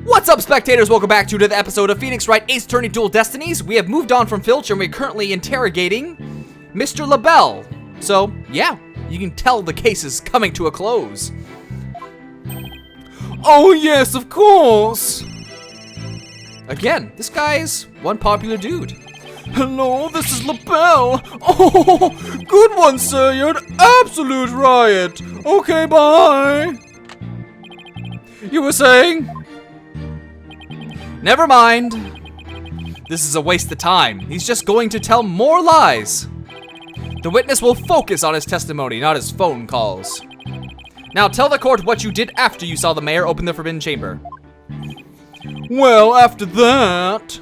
What's up, spectators? Welcome back to another episode of Phoenix Wright Ace Attorney Dual Destinies. We have moved on from Filch and we're currently interrogating Mr. LaBelle. So, yeah, you can tell the case is coming to a close. Oh yes, of course! Again, this guy's one popular dude. Hello, this is LaBelle. Oh, good one, sir. You're an absolute riot. Okay, bye. You were saying? Never mind. This is a waste of time. He's just going to tell more lies. The witness will focus on his testimony, not his phone calls. Now tell the court what you did after you saw the mayor open the forbidden chamber. Well, after that...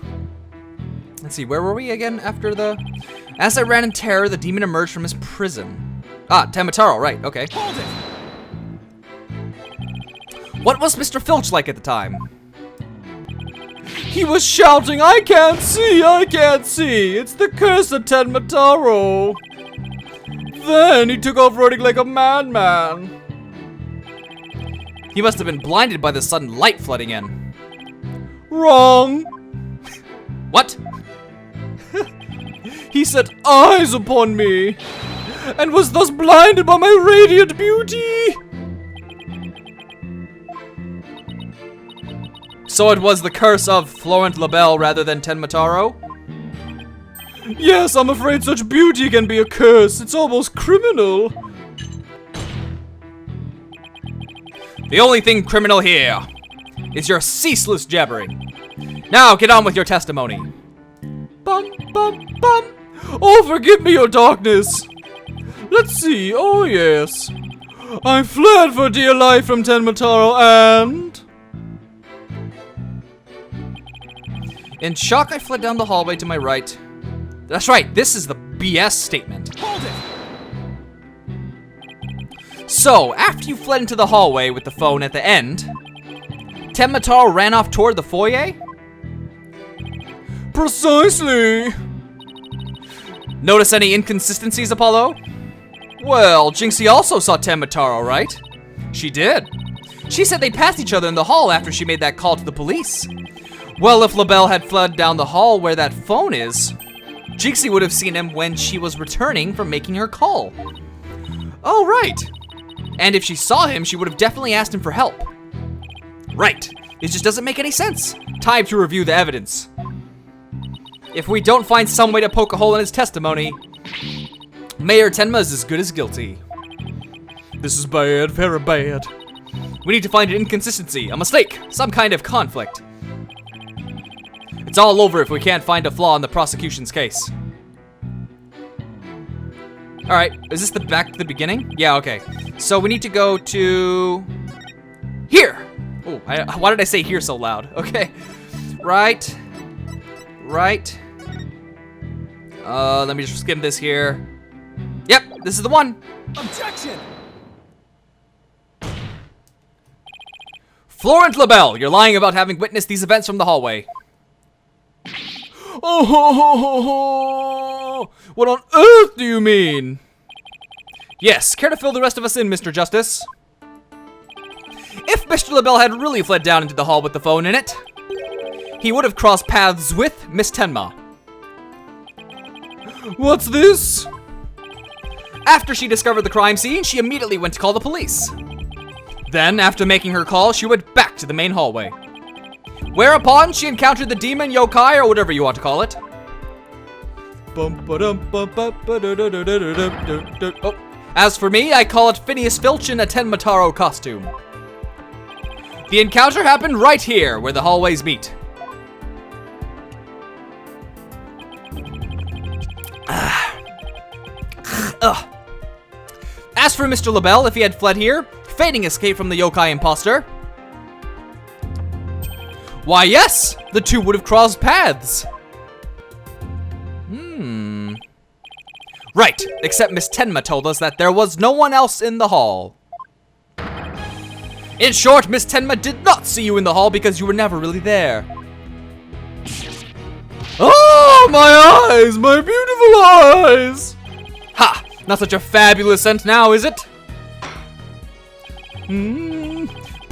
Let's see, where were we again after the... As I ran in terror, the demon emerged from his prison. Ah, Tamataro, right, okay. Hold it! What was Mr. Filch like at the time? He was shouting, I can't see, I can't see. It's the curse of Tamataro. Then he took off running like a madman. He must have been blinded by the sudden light flooding in. Wrong. What? He set eyes upon me, and was thus blinded by my radiant beauty. So it was the curse of Florent LaBelle rather than Tenmataro? Yes, I'm afraid such beauty can be a curse. It's almost criminal. The only thing criminal here is your ceaseless jabbering. Now get on with your testimony. Bum, bum, bum. Oh, forgive me, your darkness. Let's see. Oh, yes. I fled for dear life from Tenmataro and... In shock, I fled down the hallway to my right. That's right, this is the BS statement. Hold it! So, after you fled into the hallway with the phone at the end, Tenmataro ran off toward the foyer? Precisely! Notice any inconsistencies, Apollo? Well, Jinxie also saw Tenmataro, right? She did. She said they passed each other in the hall after she made that call to the police. Well, if LaBelle had fled down the hall where that phone is, Jinxie would have seen him when she was returning from making her call. Oh, right. And if she saw him, she would have definitely asked him for help. Right. It just doesn't make any sense. Time to review the evidence. If we don't find some way to poke a hole in his testimony, Mayor Tenma is as good as guilty. This is bad, very bad. We need to find an inconsistency, a mistake, some kind of conflict. It's all over if we can't find a flaw in the prosecution's case. Alright, is this the back to the beginning? Yeah, okay. So we need to go to... here! Oh, why did I say here so loud? Okay. Right. Let me just skim this here. Yep, this is the one. Objection! Florent LaBelle, you're lying about having witnessed these events from the hallway. Oh, what on earth do you mean? Yes, care to fill the rest of us in, Mr. Justice? If Mr. LaBelle had really fled down into the hall with the phone in it, he would have crossed paths with Miss Tenma. What's this? After she discovered the crime scene, she immediately went to call the police. Then, after making her call, she went back to the main hallway. Whereupon, she encountered the demon, yokai, or whatever you want to call it. Oh. As for me, I call it Phineas Filch in a Tenmataro costume. The encounter happened right here, where the hallways meet. As for Mr. LaBelle, if he had fled here, feigning escape from the yokai imposter, why yes, the two would have crossed paths. Right, except Miss Tenma told us that there was no one else in the hall. In short, Miss Tenma did not see you in the hall because you were never really there. Oh, my eyes, my beautiful eyes! Ha! Not such a fabulous scent now, is it?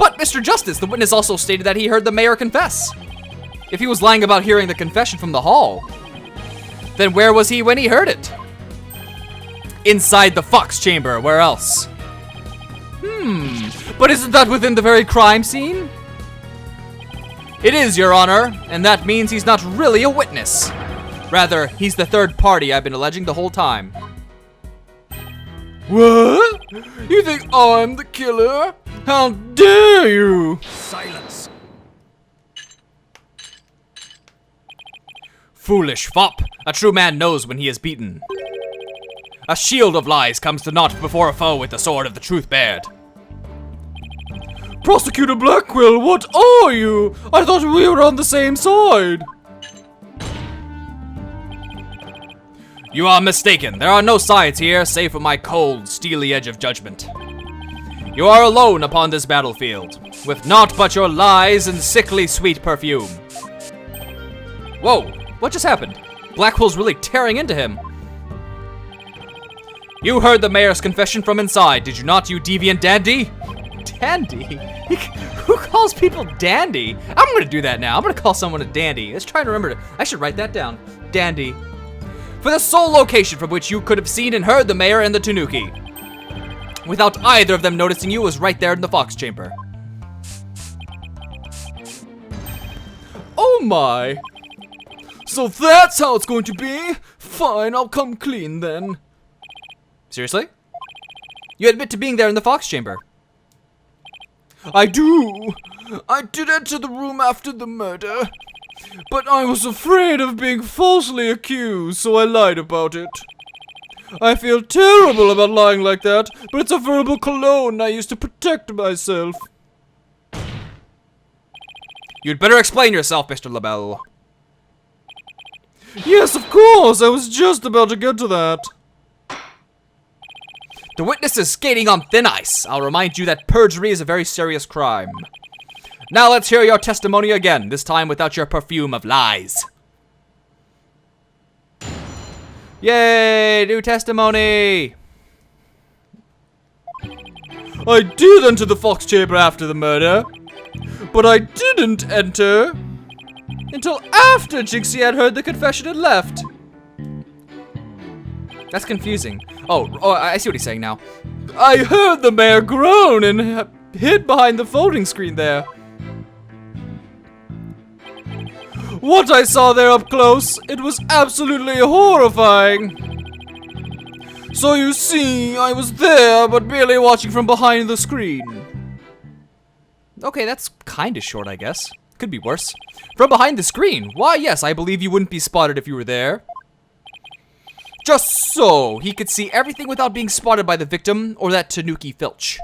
But, Mr. Justice, the witness also stated that he heard the mayor confess. If he was lying about hearing the confession from the hall, then where was he when he heard it? Inside the Fox chamber, where else? But isn't that within the very crime scene? It is, Your Honor, and that means he's not really a witness. Rather, he's the third party I've been alleging the whole time. What? You think I'm the killer? How dare you? Silence. Foolish fop. A true man knows when he is beaten. A shield of lies comes to naught before a foe with the sword of the truth bared. Prosecutor Blackwell, what are you? I thought we were on the same side. You are mistaken. There are no sides here, save for my cold, steely edge of judgment. You are alone upon this battlefield, with naught but your lies and sickly sweet perfume. Whoa, what just happened? Blackwell's really tearing into him. You heard the mayor's confession from inside, did you not, you deviant dandy? Dandy? Who calls people dandy? I'm gonna do that now. I'm gonna call someone a dandy. Let's try to remember I should write that down. Dandy. For the sole location from which you could have seen and heard the mayor and the Tanuki, without either of them noticing you, was right there in the Fox chamber. Oh my. So that's how it's going to be? Fine, I'll come clean then. Seriously? You admit to being there in the Fox chamber? I do. I did enter the room after the murder, but I was afraid of being falsely accused, so I lied about it. I feel terrible about lying like that, but it's a verbal cologne I use to protect myself. You'd better explain yourself, Mr. LaBelle. Yes, of course. I was just about to get to that. The witness is skating on thin ice. I'll remind you that perjury is a very serious crime. Now let's hear your testimony again, this time without your perfume of lies. Yay, new testimony! I did enter the Fox chamber after the murder, but I didn't enter until after Jinxie had heard the confession and left. That's confusing. Oh, I see what he's saying now. I heard the mayor groan and hid behind the folding screen there. What I saw there up close, it was absolutely horrifying. So you see, I was there, but merely watching from behind the screen. Okay, that's kinda short, I guess. Could be worse. From behind the screen? Why, yes, I believe you wouldn't be spotted if you were there. Just so he could see everything without being spotted by the victim or that Tanuki Filch.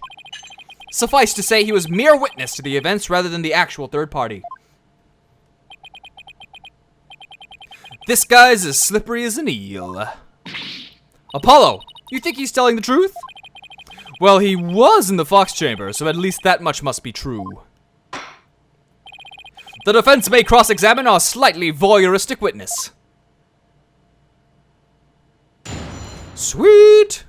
Suffice to say, he was mere witness to the events rather than the actual third party. This guy's as slippery as an eel. Apollo, you think he's telling the truth? Well, he was in the Fox chamber, so at least that much must be true. The defense may cross-examine our slightly voyeuristic witness. Sweet.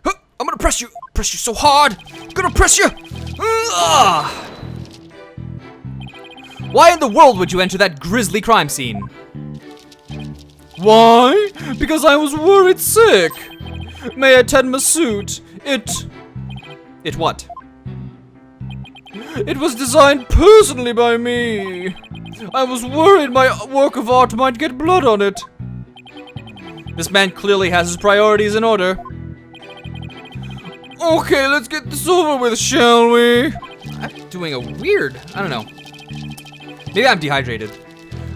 Huh, I'm gonna press you so hard. I'm gonna press you. Why in the world would you enter that grisly crime scene? Why? Because I was worried sick. May I tend my suit? It what? It was designed personally by me. I was worried my work of art might get blood on it. This man clearly has his priorities in order. Okay, let's get this over with, shall we? I'm doing a weird, I don't know. Maybe I'm dehydrated.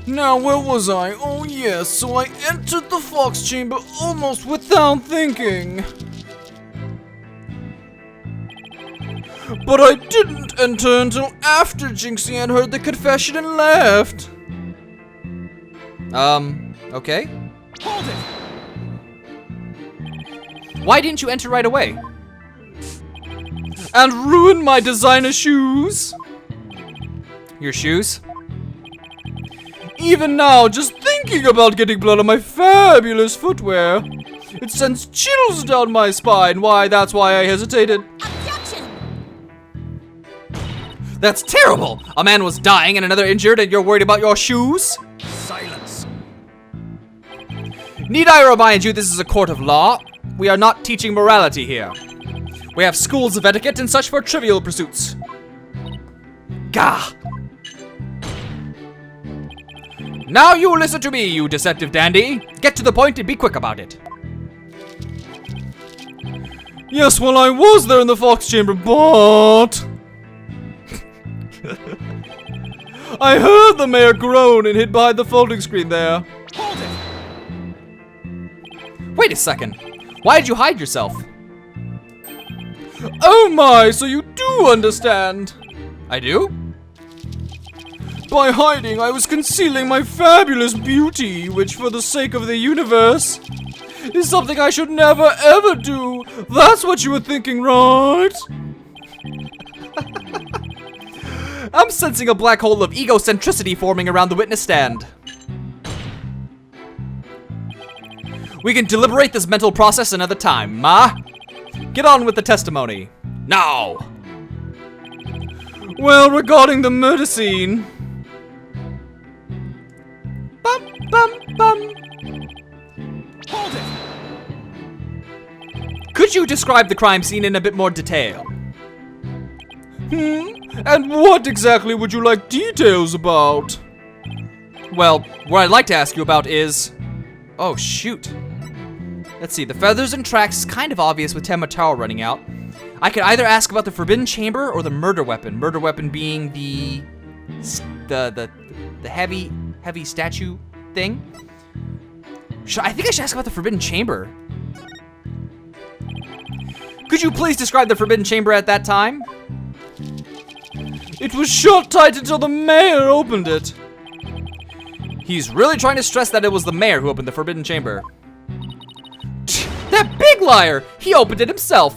Now, where was I? Oh yes, so I entered the Fox chamber almost without thinking. But I didn't enter until after Jinxie had heard the confession and left. Okay. Hold it! Why didn't you enter right away? And ruin my designer shoes? Your shoes? Even now, just thinking about getting blood on my fabulous footwear, it sends chills down my spine. Why, that's why I hesitated. Objection! That's terrible! A man was dying and another injured and you're worried about your shoes? Silence. Need I remind you this is a court of law? We are not teaching morality here. We have schools of etiquette and such for trivial pursuits. Gah! Now you listen to me, you deceptive dandy. Get to the point and be quick about it. Yes, well, I was there in the Fox Chamber, but... I heard the mayor groan and hid behind the folding screen there. Hold it. Wait a second. Why did you hide yourself? Oh my, so you do understand. I do? By hiding, I was concealing my fabulous beauty, which for the sake of the universe is something I should never ever do. That's what you were thinking, right? I'm sensing a black hole of egocentricity forming around the witness stand. We can deliberate this mental process another time, Ma. Get on with the testimony. Now! Well, regarding the murder scene... Bum, bum, bum. Hold it. Could you describe the crime scene in a bit more detail? And what exactly would you like details about? Well, what I'd like to ask you about is... Oh, shoot. Let's see, the feathers and tracks is kind of obvious with Temataro running out. I could either ask about the forbidden chamber or the murder weapon. Murder weapon being the heavy statue thing. I think I should ask about the forbidden chamber. Could you please describe the forbidden chamber at that time? It was shut tight until the mayor opened it. He's really trying to stress that it was the mayor who opened the forbidden chamber. That big liar! He opened it himself.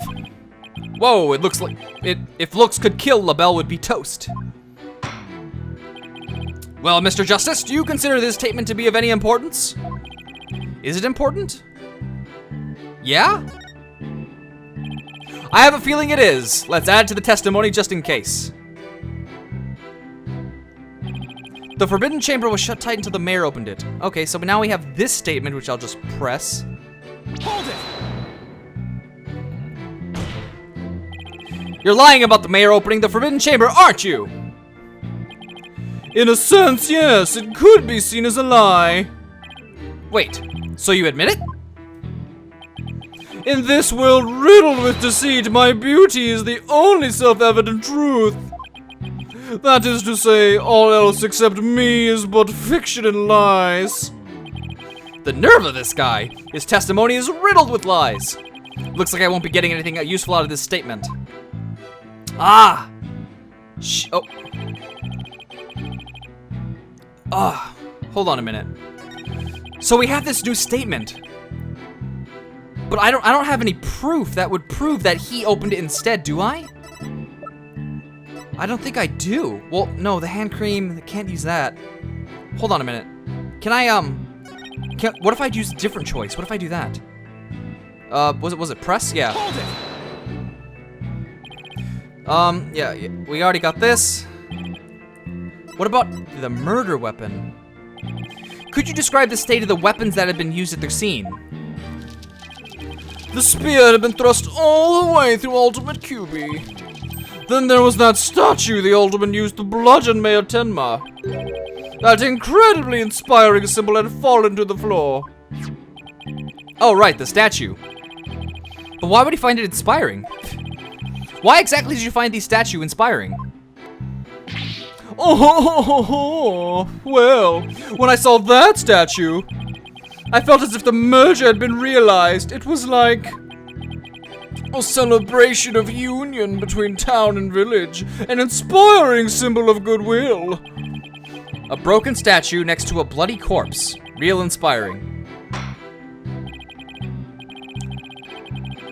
Whoa, it looks like if looks could kill, LaBelle would be toast. Well, Mr. Justice, do you consider this statement to be of any importance? Is it important? Yeah? I have a feeling it is. Let's add it to the testimony just in case. The forbidden chamber was shut tight until the mayor opened it. Okay, so now we have this statement, which I'll just press. Hold it. You're lying about the mayor opening the forbidden chamber, aren't you? In a sense, yes. It could be seen as a lie. Wait, so you admit it? In this world riddled with deceit, my beauty is the only self-evident truth. That is to say, all else except me is but fiction and lies. The nerve of this guy! His testimony is riddled with lies. Looks like I won't be getting anything useful out of this statement. Ah! Oh. Ah, hold on a minute. So we have this new statement. But I don't have any proof that would prove that he opened it instead, do I? I don't think I do. Well, no, the hand cream, can't use that. Hold on a minute. Can I, what if I use a different choice? What if I do that? Was it press? Yeah. Hold it. Yeah, we already got this. What about the murder weapon? Could you describe the state of the weapons that had been used at the scene? The spear had been thrust all the way through Ultimate QB. Then there was that statue the Alderman used to bludgeon Mayor Tenma. That incredibly inspiring symbol had fallen to the floor. Oh, right, the statue. But why would he find it inspiring? Why exactly did you find the statue inspiring? Oh, well, when I saw that statue, I felt as if the merger had been realized. It was like a celebration of union between town and village, an inspiring symbol of goodwill. A broken statue next to a bloody corpse. Real inspiring.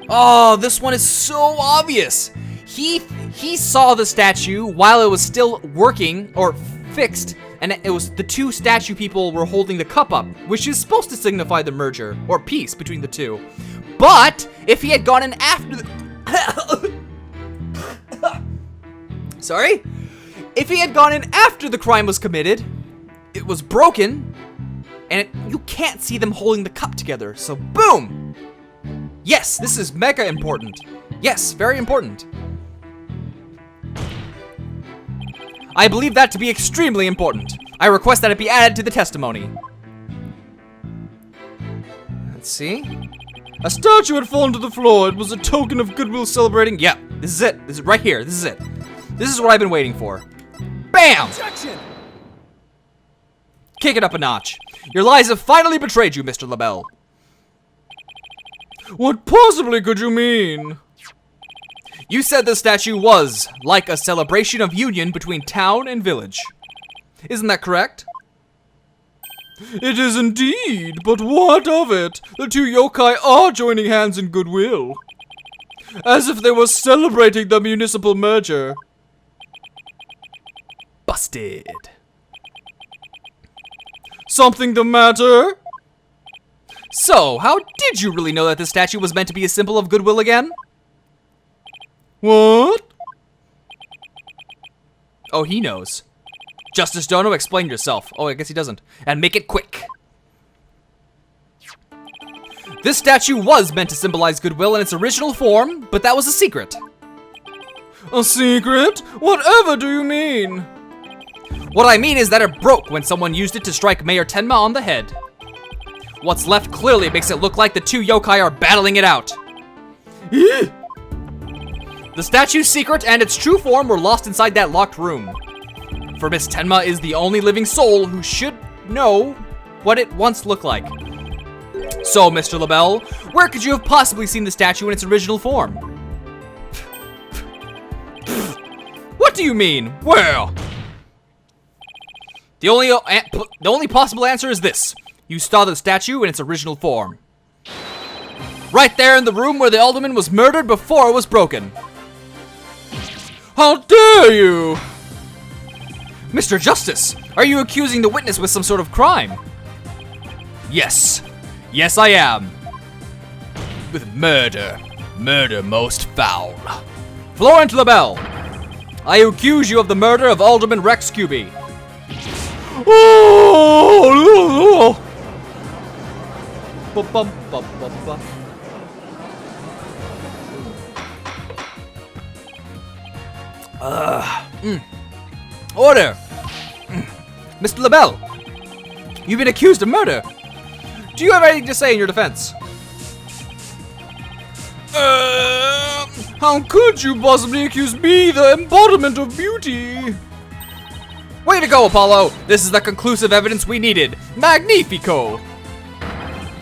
Oh, this one is so obvious. He saw the statue while it was still working or fixed, and it was the two statue people were holding the cup up, which is supposed to signify the merger or peace between the two. But if he had gone in after the sorry? If he had gone in after the crime was committed, it was broken, and you can't see them holding the cup together, so boom! Yes, this is mega important. Yes, very important. I believe that to be extremely important. I request that it be added to the testimony. Let's see. A statue had fallen to the floor. It was a token of goodwill celebrating. Yeah, this is it. This is right here. This is it. This is what I've been waiting for. Bam! Objection! Kick it up a notch. Your lies have finally betrayed you, Mr. LaBelle. What possibly could you mean? You said the statue was like a celebration of union between town and village. Isn't that correct? It is indeed, but what of it? The two yokai are joining hands in goodwill. As if they were celebrating the municipal merger. Busted. Something the matter? So, how did you really know that the statue was meant to be a symbol of goodwill again? What? Oh, he knows. Justice Dono, explain yourself. Oh, I guess he doesn't. And make it quick. This statue was meant to symbolize goodwill in its original form, but that was a secret. A secret? Whatever do you mean? What I mean is that it broke when someone used it to strike Mayor Tenma on the head. What's left clearly makes it look like the two yokai are battling it out. The statue's secret and its true form were lost inside that locked room. For Miss Tenma is the only living soul who should know what it once looked like. So, Mr. LaBelle, where could you have possibly seen the statue in its original form? What do you mean? Where? The only possible answer is this. You saw the statue in its original form. Right there in the room where the alderman was murdered before it was broken. How dare you! Mr. Justice, are you accusing the witness with some sort of crime? Yes. Yes, I am. With murder. Murder most foul. Florent LaBelle, I accuse you of the murder of Alderman Rex Cuby. Oh! Order! Mr. LaBelle, you've been accused of murder. Do you have anything to say in your defense? How could you possibly accuse me, the embodiment of beauty? Way to go, Apollo! This is the conclusive evidence we needed. Magnifico!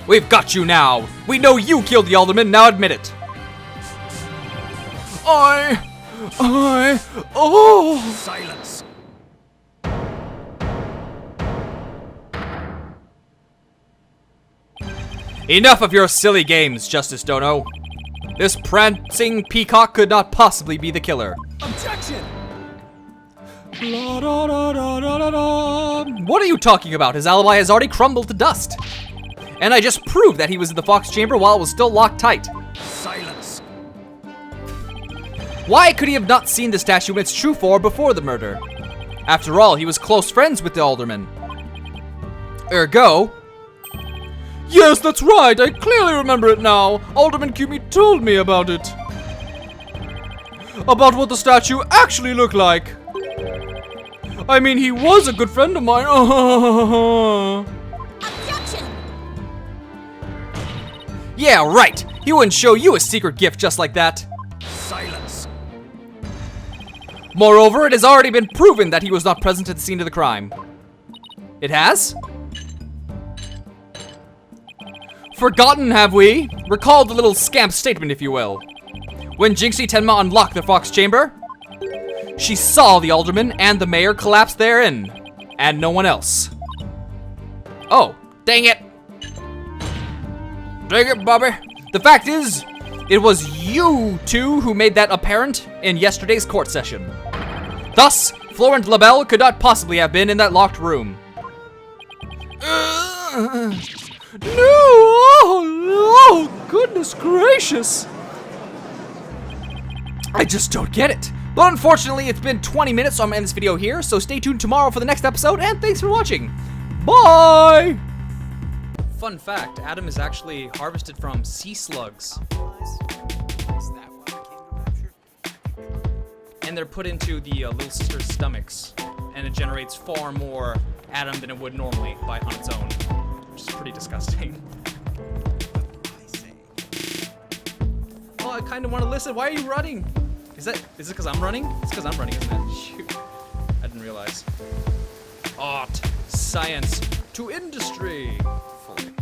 We've got you now. We know you killed the alderman, now admit it. Oh! Silence. Enough of your silly games, Justice Dono. This prancing peacock could not possibly be the killer. Objection! What are you talking about? His alibi has already crumbled to dust. And I just proved that he was in the Fox chamber while it was still locked tight. Silence. Why could he have not seen the statue in its true form before the murder? After all, he was close friends with the alderman. Ergo... Yes, that's right. I clearly remember it now. Alderman Cuby told me about it. About what the statue actually looked like. I mean, he was a good friend of mine. Objection! Yeah, right. He wouldn't show you a secret gift just like that. Silence. Moreover, it has already been proven that he was not present at the scene of the crime. It has? Forgotten, have we? Recall the little scamp statement, if you will. When Jinxie Tenma unlocked the Fox chamber, she saw the alderman and the mayor collapse therein, and no one else. Oh, dang it. Dang it, Bobby. The fact is, it was you two who made that apparent in yesterday's court session. Thus, Florent LaBelle could not possibly have been in that locked room. No! Oh, goodness gracious! I just don't get it. But unfortunately, it's been 20 minutes, so I'm gonna end this video here. So stay tuned tomorrow for the next episode, and thanks for watching. Bye! Fun fact, Adam is actually harvested from sea slugs. And they're put into the little sister's stomachs. And it generates far more Adam than it would normally on its own. Which is pretty disgusting. Oh, I kind of want to listen. Why are you running? Is it because I'm running? It's because I'm running, isn't it? Shoot. I didn't realize. Art, science, to industry. Fully.